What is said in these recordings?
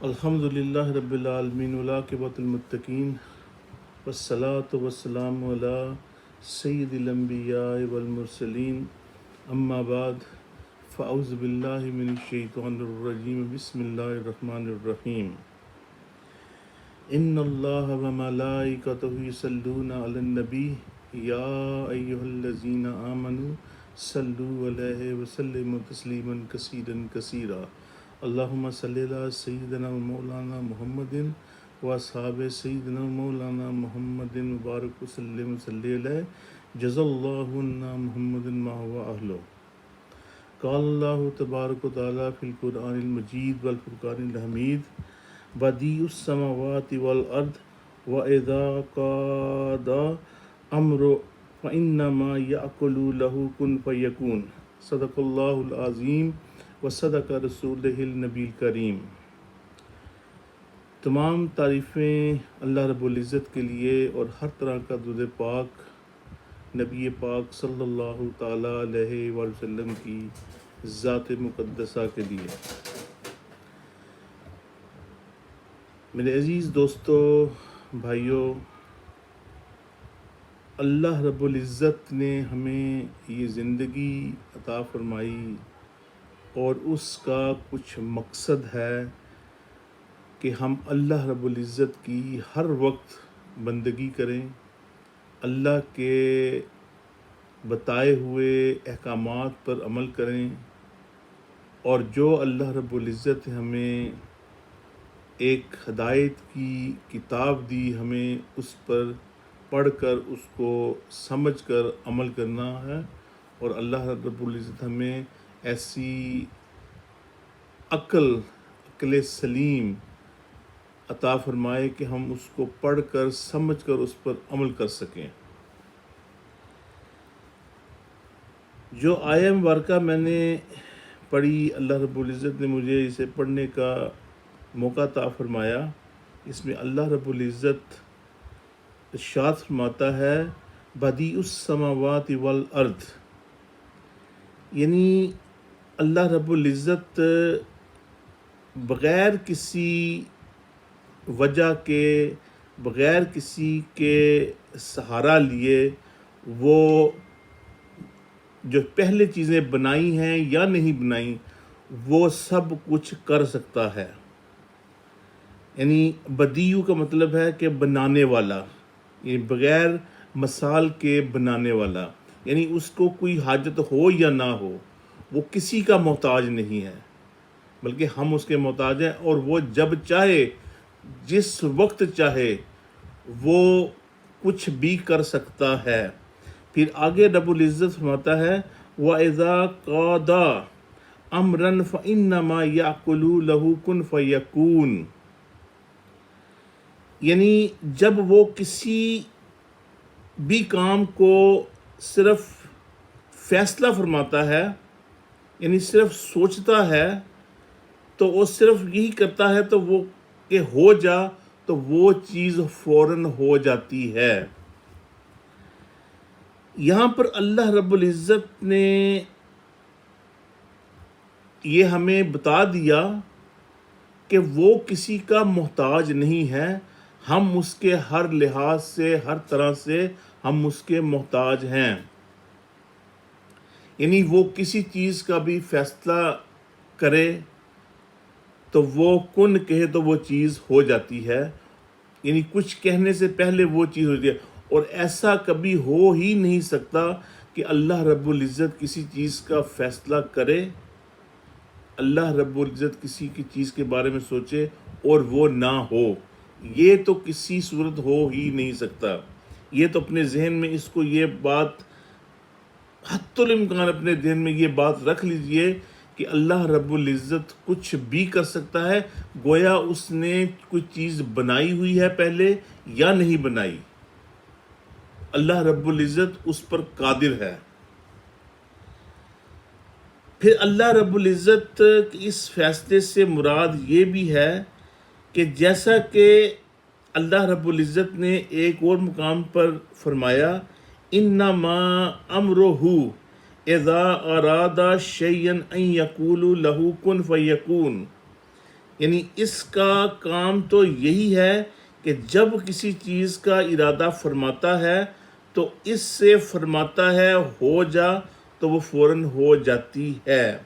الحمدللہ رب العالمین والعاقبۃ المتقین والصلاۃ والسلام علی سید الانبیاء والمرسلین اما بعد فاعوذ باللہ من الشیطان الرجیم بسم اللہ الرحمن الرحیم ان اللہ وملائکتہ یصلون علی النبی یا ایہا الذین آمنوا صلوا علیہ وسلموا تسلیما کثیرا کثیرا اللہم صلی علی سیدنا مولانا محمد و اصحاب سیدنا مولانا محمد مبارک وسلم صلی علیہ جزا اللہ عنا محمد ما هو اہلہ قال اللہ تبارک و تعالیٰ فی القرآن المجید والفرقان الحمید بدیع السماوات والارض واذا قضى امر فانما يقول له كن فيكون صدق اللہ العظیم وصدق رسولہ النبی الکریم۔ تمام تعریفیں اللہ رب العزت کے لیے اور ہر طرح کا درود پاک نبی پاک صلی اللہ تعالیٰ علیہ وآلہ وسلم کی ذات مقدسہ کے لیے۔ میرے عزیز دوستو، بھائیوں، اللہ رب العزت نے ہمیں یہ زندگی عطا فرمائی اور اس کا کچھ مقصد ہے کہ ہم اللہ رب العزت کی ہر وقت بندگی کریں، اللہ کے بتائے ہوئے احکامات پر عمل کریں، اور جو اللہ رب العزت ہمیں ایک ہدایت کی کتاب دی، ہمیں اس پر پڑھ کر اس کو سمجھ کر عمل کرنا ہے، اور اللہ رب العزت ہمیں ایسی عقل سلیم عطا فرمائے کہ ہم اس کو پڑھ کر سمجھ کر اس پر عمل کر سکیں۔ جو آیہ مبارکہ میں نے پڑھی، اللہ رب العزت نے مجھے اسے پڑھنے کا موقع عطا فرمایا۔ اس میں اللہ رب العزت ارشاد فرماتا ہے بدیع السماوات والارض، یعنی اللہ رب العزت بغیر کسی وجہ کے، بغیر کسی کے سہارا لیے، وہ جو پہلے چیزیں بنائی ہیں یا نہیں بنائیں، وہ سب کچھ کر سکتا ہے۔ یعنی بدیع کا مطلب ہے کہ بنانے والا، یعنی بغیر مثال کے بنانے والا، یعنی اس کو کوئی حاجت ہو یا نہ ہو، وہ کسی کا محتاج نہیں ہے، بلکہ ہم اس کے محتاج ہیں، اور وہ جب چاہے، جس وقت چاہے، وہ کچھ بھی کر سکتا ہے۔ پھر آگے رب العزت فرماتا ہے وَإِذَا قَضَى أَمْرًا فَإِنَّمَا يَقُولُ لَهُ كُن فَيَكُونُ، یعنی جب وہ کسی بھی کام کو صرف فیصلہ فرماتا ہے، یعنی صرف سوچتا ہے، تو وہ صرف یہی کرتا ہے تو وہ کہ ہو جا، تو وہ چیز فوراً ہو جاتی ہے۔ یہاں پر اللہ رب العزت نے یہ ہمیں بتا دیا کہ وہ کسی کا محتاج نہیں ہے، ہم اس کے ہر لحاظ سے، ہر طرح سے ہم اس کے محتاج ہیں۔ یعنی وہ کسی چیز کا بھی فیصلہ کرے تو وہ کن کہے تو وہ چیز ہو جاتی ہے، یعنی کچھ کہنے سے پہلے وہ چیز ہوتی ہے، اور ایسا کبھی ہو ہی نہیں سکتا کہ اللہ رب العزت کسی چیز کا فیصلہ کرے، اللہ رب العزت کسی کی چیز کے بارے میں سوچے اور وہ نہ ہو، یہ تو کسی صورت ہو ہی نہیں سکتا۔ یہ تو اپنے ذہن میں اس کو، یہ بات حتی الامکان اپنے ذہن میں یہ بات رکھ لیجئے کہ اللہ رب العزت کچھ بھی کر سکتا ہے، گویا اس نے کوئی چیز بنائی ہوئی ہے پہلے یا نہیں بنائی، اللہ رب العزت اس پر قادر ہے۔ پھر اللہ رب العزت اس فیصلے سے مراد یہ بھی ہے کہ جیسا کہ اللہ رب العزت نے ایک اور مقام پر فرمایا انما امرہ اذا اراد شیئا ان یقول لہ کن فیکون، یعنی اس کا کام تو یہی ہے کہ جب کسی چیز کا ارادہ فرماتا ہے تو اس سے فرماتا ہے ہو جا تو وہ فوراً ہو جاتی ہے۔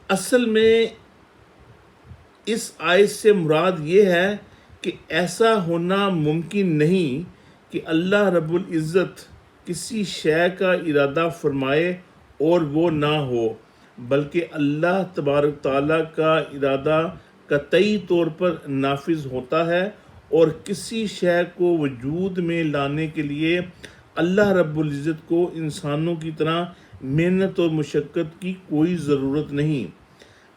اصل میں اس آیت سے مراد یہ ہے کہ ایسا ہونا ممکن نہیں کہ اللہ رب العزت کسی شے کا ارادہ فرمائے اور وہ نہ ہو، بلکہ اللہ تبارک تعالیٰ کا ارادہ قطعی طور پر نافذ ہوتا ہے، اور کسی شے کو وجود میں لانے کے لیے اللہ رب العزت کو انسانوں کی طرح محنت اور مشقت کی کوئی ضرورت نہیں،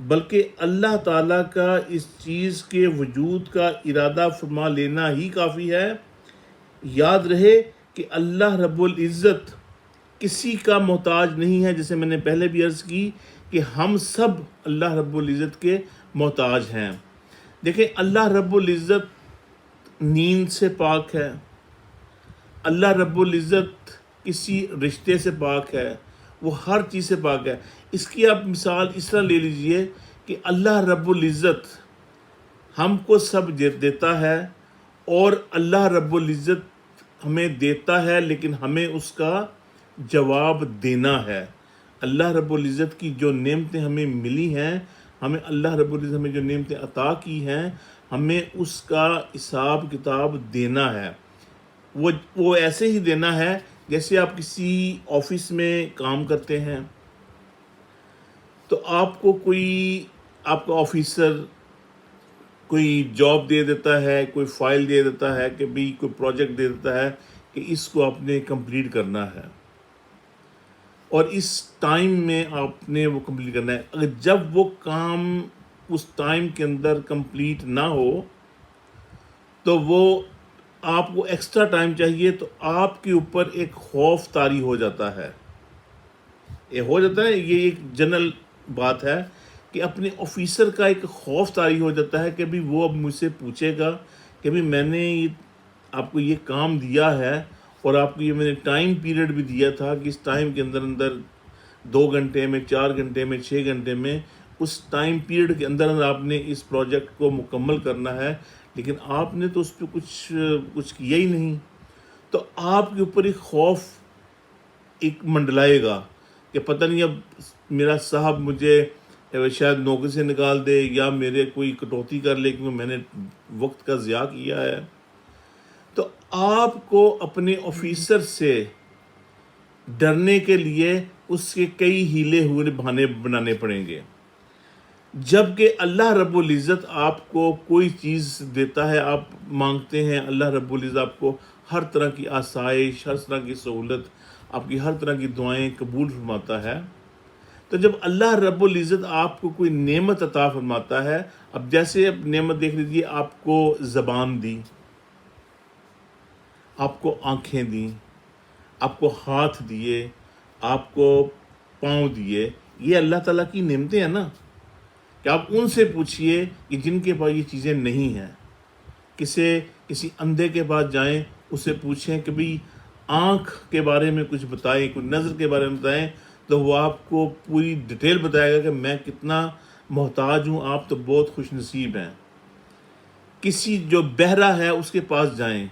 بلکہ اللہ تعالیٰ کا اس چیز کے وجود کا ارادہ فرما لینا ہی کافی ہے۔ یاد رہے کہ اللہ رب العزت کسی کا محتاج نہیں ہے، جیسے میں نے پہلے بھی عرض کی کہ ہم سب اللہ رب العزت کے محتاج ہیں۔ دیکھیں، اللہ رب العزت نیند سے پاک ہے، اللہ رب العزت کسی رشتے سے پاک ہے، وہ ہر چیز سے پاک ہے۔ اس کی آپ مثال اس طرح لے لیجئے کہ اللہ رب العزت ہم کو سب دیتا ہے، اور اللہ رب العزت ہمیں دیتا ہے لیکن ہمیں اس کا جواب دینا ہے۔ اللہ رب العزت کی جو نعمتیں ہمیں ملی ہیں، ہمیں اللہ رب العزت ہمیں جو نعمتیں عطا کی ہیں، ہمیں اس کا حساب کتاب دینا ہے۔ وہ ایسے ہی دینا ہے جیسے آپ کسی آفس میں کام کرتے ہیں تو آپ کو آپ کا آفیسر کوئی جاب دے دیتا ہے، کوئی فائل دے دیتا ہے کہ بھی کوئی پروجیکٹ دے دیتا ہے کہ اس کو آپ نے کمپلیٹ کرنا ہے، اور اس ٹائم میں آپ نے وہ کمپلیٹ کرنا ہے۔ اگر جب وہ کام اس ٹائم کے اندر کمپلیٹ نہ ہو تو وہ آپ کو ایکسٹرا ٹائم چاہیے، تو آپ کے اوپر ایک خوف طاری ہو جاتا ہے۔ یہ ایک جنرل بات ہے کہ اپنے آفیسر کا ایک خوف طاری ہو جاتا ہے کہ بھی وہ اب مجھ سے پوچھے گا کہ بھی میں نے آپ کو یہ کام دیا ہے، اور آپ کو یہ میں نے ٹائم پیریڈ بھی دیا تھا کہ اس ٹائم کے اندر 2 گھنٹے میں، 4 گھنٹے میں، 6 گھنٹے میں، اس ٹائم پیریڈ کے اندر آپ نے اس پروجیکٹ کو مکمل کرنا ہے، لیکن آپ نے تو اس پہ کچھ کیا ہی نہیں۔ تو آپ کے اوپر ایک خوف ایک منڈلائے گا کہ پتہ نہیں اب میرا صاحب مجھے شاید نوکری سے نکال دے، یا میرے کوئی کٹوتی کر لے کیونکہ میں نے وقت کا ضیاع کیا ہے۔ تو آپ کو اپنے آفیسر سے ڈرنے کے لیے اس کے کئی ہیلے ہوئے بہانے بنانے پڑیں گے، جبکہ اللہ رب العزت آپ کو کوئی چیز دیتا ہے، آپ مانگتے ہیں، اللہ رب العزت آپ کو ہر طرح کی آسائش، ہر طرح کی سہولت، آپ کی ہر طرح کی دعائیں قبول فرماتا ہے۔ تو جب اللہ رب العزت آپ کو کوئی نعمت عطا فرماتا ہے، اب جیسے اب نعمت دیکھ لیجیے، آپ کو زبان دی، آپ کو آنکھیں دیں، آپ کو ہاتھ دیے، آپ کو پاؤں دیے، یہ اللہ تعالیٰ کی نعمتیں ہیں نا، کہ آپ ان سے پوچھئے کہ جن کے پاس یہ چیزیں نہیں ہیں۔ کسی اندھے کے پاس جائیں، اس سے پوچھیں کہ بھی آنکھ کے بارے میں کچھ بتائیں، کوئی نظر کے بارے میں بتائیں، تو وہ آپ کو پوری ڈیٹیل بتائے گا کہ میں کتنا محتاج ہوں، آپ تو بہت خوش نصیب ہیں۔ کسی جو بہرا ہے اس کے پاس جائیں،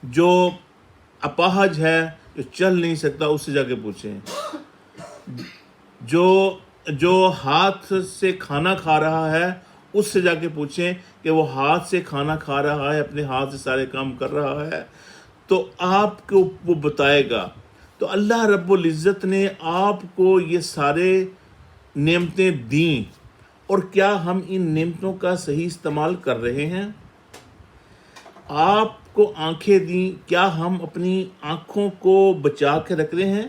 جو اپاہج ہے، جو چل نہیں سکتا، اس سے جا کے پوچھیں۔ جو ہاتھ سے کھانا کھا رہا ہے، اس سے جا کے پوچھیں کہ وہ ہاتھ سے کھانا کھا رہا ہے، اپنے ہاتھ سے سارے کام کر رہا ہے، تو آپ کو وہ بتائے گا۔ تو اللہ رب العزت نے آپ کو یہ سارے نعمتیں دیں، اور کیا ہم ان نعمتوں کا صحیح استعمال کر رہے ہیں؟ آپ کو آنکھیں دیں، کیا ہم اپنی آنکھوں کو بچا کے رکھ رہے ہیں؟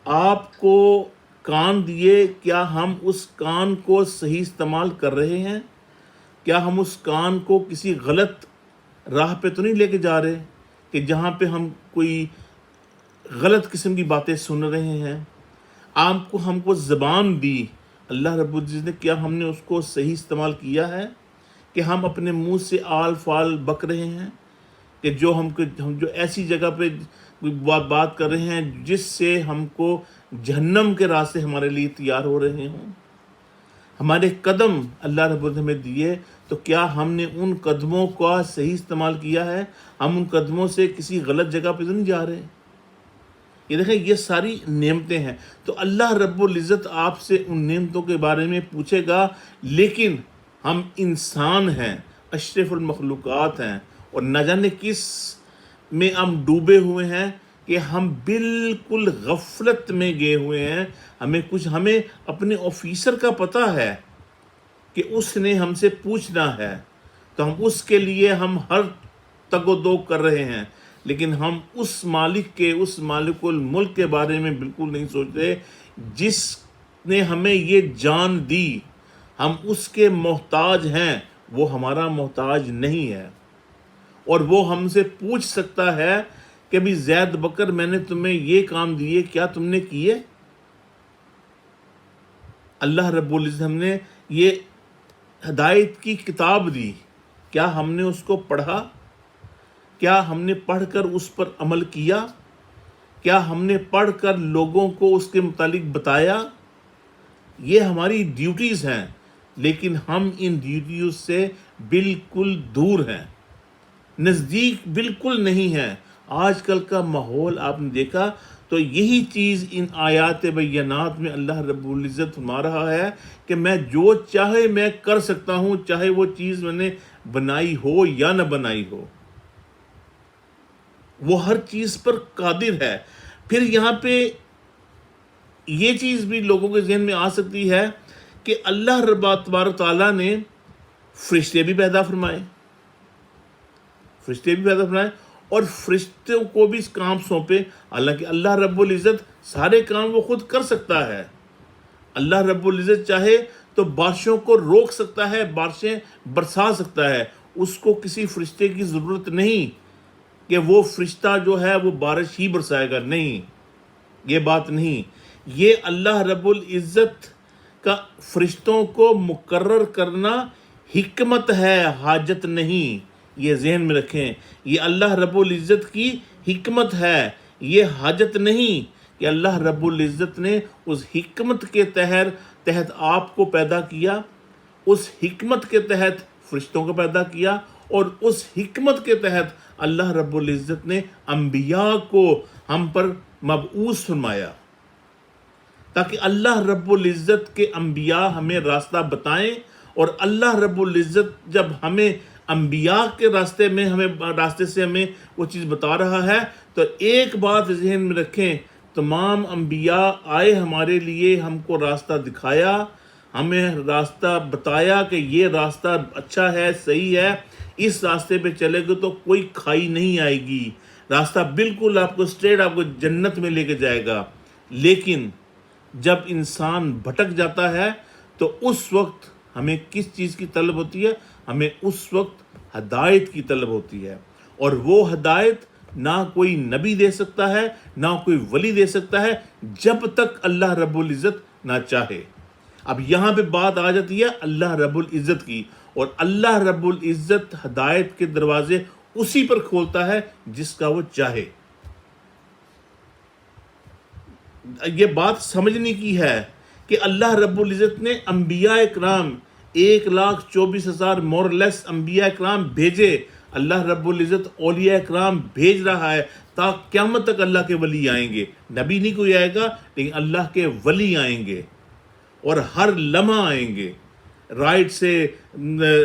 آپ کو کان دیے، کیا ہم اس کان کو صحیح استعمال کر رہے ہیں؟ کیا ہم اس کان کو کسی غلط راہ پہ تو نہیں لے کے جا رہے کہ جہاں پہ ہم کوئی غلط قسم کی باتیں سن رہے ہیں؟ ہم کو زبان دی اللہ رب العزت نے، کیا ہم نے اس کو صحیح استعمال کیا ہے کہ ہم اپنے منہ سے آل فال بک رہے ہیں، کہ ہم جو ایسی جگہ پہ بات کر رہے ہیں جس سے ہم کو جہنم کے راستے ہمارے لیے تیار ہو رہے ہوں؟ ہمارے قدم اللہ رب العزت ہمیں دیے، تو کیا ہم نے ان قدموں کا صحیح استعمال کیا ہے؟ ہم ان قدموں سے کسی غلط جگہ پہ تو نہیں جا رہے؟ یہ دیکھیں، یہ ساری نعمتیں ہیں، تو اللہ رب العزت آپ سے ان نعمتوں کے بارے میں پوچھے گا، لیکن ہم انسان ہیں، اشرف المخلوقات ہیں، اور نہ جانے کس میں ہم ڈوبے ہوئے ہیں کہ ہم بالکل غفلت میں گئے ہوئے ہیں۔ ہمیں اپنے آفیسر کا پتہ ہے کہ اس نے ہم سے پوچھنا ہے، تو ہم اس کے لیے ہم ہر تگ و دو کر رہے ہیں، لیکن ہم اس مالک الملک کے بارے میں بالکل نہیں سوچتے جس نے ہمیں یہ جان دی۔ ہم اس کے محتاج ہیں، وہ ہمارا محتاج نہیں ہے، اور وہ ہم سے پوچھ سکتا ہے کہ بھی زید بکر، میں نے تمہیں یہ کام دیے، کیا تم نے کیے؟ اللہ رب العزت ہم نے یہ ہدایت کی کتاب دی، کیا ہم نے اس کو پڑھا؟ کیا ہم نے پڑھ کر اس پر عمل کیا؟ کیا ہم نے پڑھ کر لوگوں کو اس کے متعلق بتایا؟ یہ ہماری ڈیوٹیز ہیں، لیکن ہم ان ڈیوٹیز سے بالکل دور ہیں، نزدیک بالکل نہیں ہیں۔ آج کل کا ماحول آپ نے دیکھا تو یہی چیز ان آیات بینات میں اللہ رب العزت فرما رہا ہے کہ میں جو چاہے میں کر سکتا ہوں، چاہے وہ چیز میں نے بنائی ہو یا نہ بنائی ہو، وہ ہر چیز پر قادر ہے۔ پھر یہاں پہ یہ چیز بھی لوگوں کے ذہن میں آ سکتی ہے کہ اللہ رب تبارک تعالیٰ نے فرشتے بھی پیدا فرمائے، اور فرشتوں کو بھی اس کام سونپے، حالانکہ اللہ رب العزت سارے کام وہ خود کر سکتا ہے۔ اللہ رب العزت چاہے تو بارشوں کو روک سکتا ہے، بارشیں برسا سکتا ہے، اس کو کسی فرشتے کی ضرورت نہیں کہ وہ فرشتہ جو ہے وہ بارش ہی برسائے گا، نہیں، یہ بات نہیں۔ یہ اللہ رب العزت کا فرشتوں کو مقرر کرنا حکمت ہے، حاجت نہیں، یہ ذہن میں رکھیں۔ یہ اللہ رب العزت کی حکمت ہے، یہ حاجت نہیں کہ اللہ رب العزت نے اس حکمت کے تحت آپ کو پیدا کیا، اس حکمت کے تحت فرشتوں کو پیدا کیا، اور اس حکمت کے تحت اللہ رب العزت نے انبیاء کو ہم پر مبعوث فرمایا، تاکہ اللہ رب العزت کے انبیاء ہمیں راستہ بتائیں، اور اللہ رب العزت جب ہمیں انبیاء کے راستے سے ہمیں وہ چیز بتا رہا ہے، تو ایک بات ذہن میں رکھیں، تمام انبیاء آئے ہمارے لیے، ہم کو راستہ دکھایا، ہمیں راستہ بتایا کہ یہ راستہ اچھا ہے، صحیح ہے، اس راستے پہ چلے گے تو کوئی کھائی نہیں آئے گی، راستہ بالکل آپ کو اسٹریٹ آپ کو جنت میں لے کے جائے گا۔ لیکن جب انسان بھٹک جاتا ہے تو اس وقت ہمیں کس چیز کی طلب ہوتی ہے؟ ہمیں اس وقت ہدایت کی طلب ہوتی ہے، اور وہ ہدایت نہ کوئی نبی دے سکتا ہے، نہ کوئی ولی دے سکتا ہے، جب تک اللہ رب العزت نہ چاہے۔ اب یہاں پہ بات آ جاتی ہے اللہ رب العزت کی، اور اللہ رب العزت ہدایت کے دروازے اسی پر کھولتا ہے جس کا وہ چاہے۔ یہ بات سمجھنے کی ہے کہ اللہ رب العزت نے انبیاء اکرام 1,24,000 مور لیس انبیاء اکرام بھیجے، اللہ رب العزت اولیاء اکرام بھیج رہا ہے، تا قیامت تک اللہ کے ولی آئیں گے، نبی نہیں کوئی آئے گا، لیکن اللہ کے ولی آئیں گے، اور ہر لمحہ آئیں گے، رائٹ سے،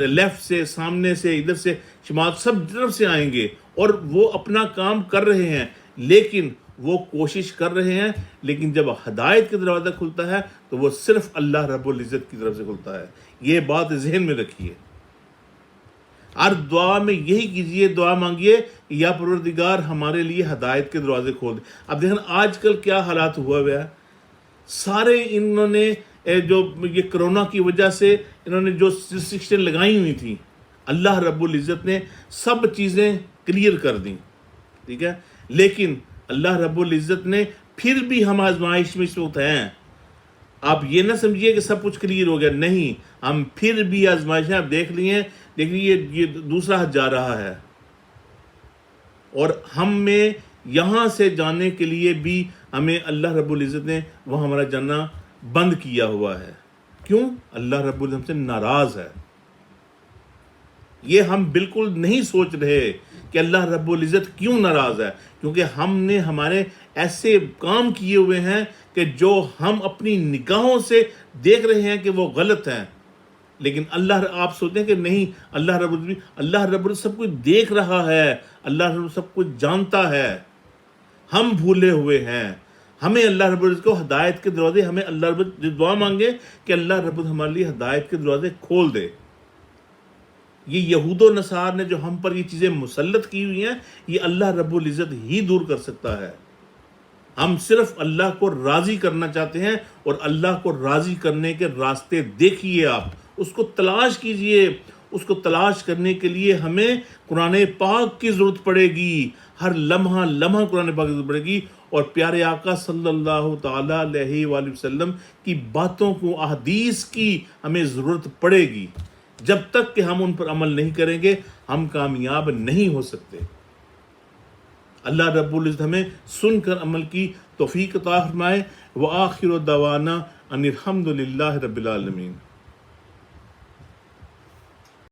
لیفٹ سے، سامنے سے، ادھر سے، شمال، سب طرف سے آئیں گے، اور وہ اپنا کام کر رہے ہیں، لیکن وہ کوشش کر رہے ہیں، لیکن جب ہدایت کا دروازہ کھلتا ہے تو وہ صرف اللہ رب العزت کی طرف سے کھلتا ہے۔ یہ بات ذہن میں رکھیے، ہر دعا میں یہی کیجئے، دعا مانگیے کہ یا پروردگار ہمارے لیے ہدایت کے دروازے کھول دے۔ اب دیکھیں آج کل کیا حالات ہوا ہے، سارے انہوں نے جو یہ کرونا کی وجہ سے انہوں نے جو ریسٹرکشن لگائی ہوئی تھی، اللہ رب العزت نے سب چیزیں کلیئر کر دیں، ٹھیک ہے، لیکن اللہ رب العزت نے پھر بھی ہم آزمائش میں اس وقت ہیں۔ آپ یہ نہ سمجھیے کہ سب کچھ کلیئر ہو گیا، نہیں، ہم پھر بھی آزمائشیں آپ دیکھ لیے، دیکھیے یہ دوسرا حد جا رہا ہے، اور ہم میں یہاں سے جانے کے لیے بھی ہمیں اللہ رب العزت نے وہ ہمارا جانا بند کیا ہوا ہے۔ کیوں؟ اللہ رب العزت ہم سے ناراض ہے۔ یہ ہم بالکل نہیں سوچ رہے کہ اللہ رب العزت کیوں ناراض ہے، کیونکہ ہم نے ہمارے ایسے کام کیے ہوئے ہیں کہ جو ہم اپنی نگاہوں سے دیکھ رہے ہیں کہ وہ غلط ہیں، لیکن آپ سوچتے ہیں کہ نہیں، اللہ رب العزت سب کچھ دیکھ رہا ہے، اللہ رب العزت سب کچھ جانتا ہے، ہم بھولے ہوئے ہیں۔ ہمیں اللہ رب العزت کو ہدایت کے دروازے، ہمیں اللہ رب العزت دعا مانگے کہ اللہ رب العزت ہمارے لیے ہدایت کے دروازے کھول دے۔ یہ یہود و نصار نے جو ہم پر یہ چیزیں مسلط کی ہوئی ہیں، یہ اللہ رب العزت ہی دور کر سکتا ہے۔ ہم صرف اللہ کو راضی کرنا چاہتے ہیں، اور اللہ کو راضی کرنے کے راستے دیکھیے، آپ اس کو تلاش کیجئے۔ اس کو تلاش کرنے کے لیے ہمیں قرآن پاک کی ضرورت پڑے گی، ہر لمحہ لمحہ قرآن پاک کی ضرورت پڑے گی، اور پیارے آقا صلی اللہ تعالی علیہ وآلہ وسلم کی باتوں کو، احادیث کی ہمیں ضرورت پڑے گی۔ جب تک کہ ہم ان پر عمل نہیں کریں گے، ہم کامیاب نہیں ہو سکتے۔ اللہ رب العزت ہمیں سن کر عمل کی توفیق عطا فرمائے۔ وآخر دعوانا ان الحمد للہ رب العالمین۔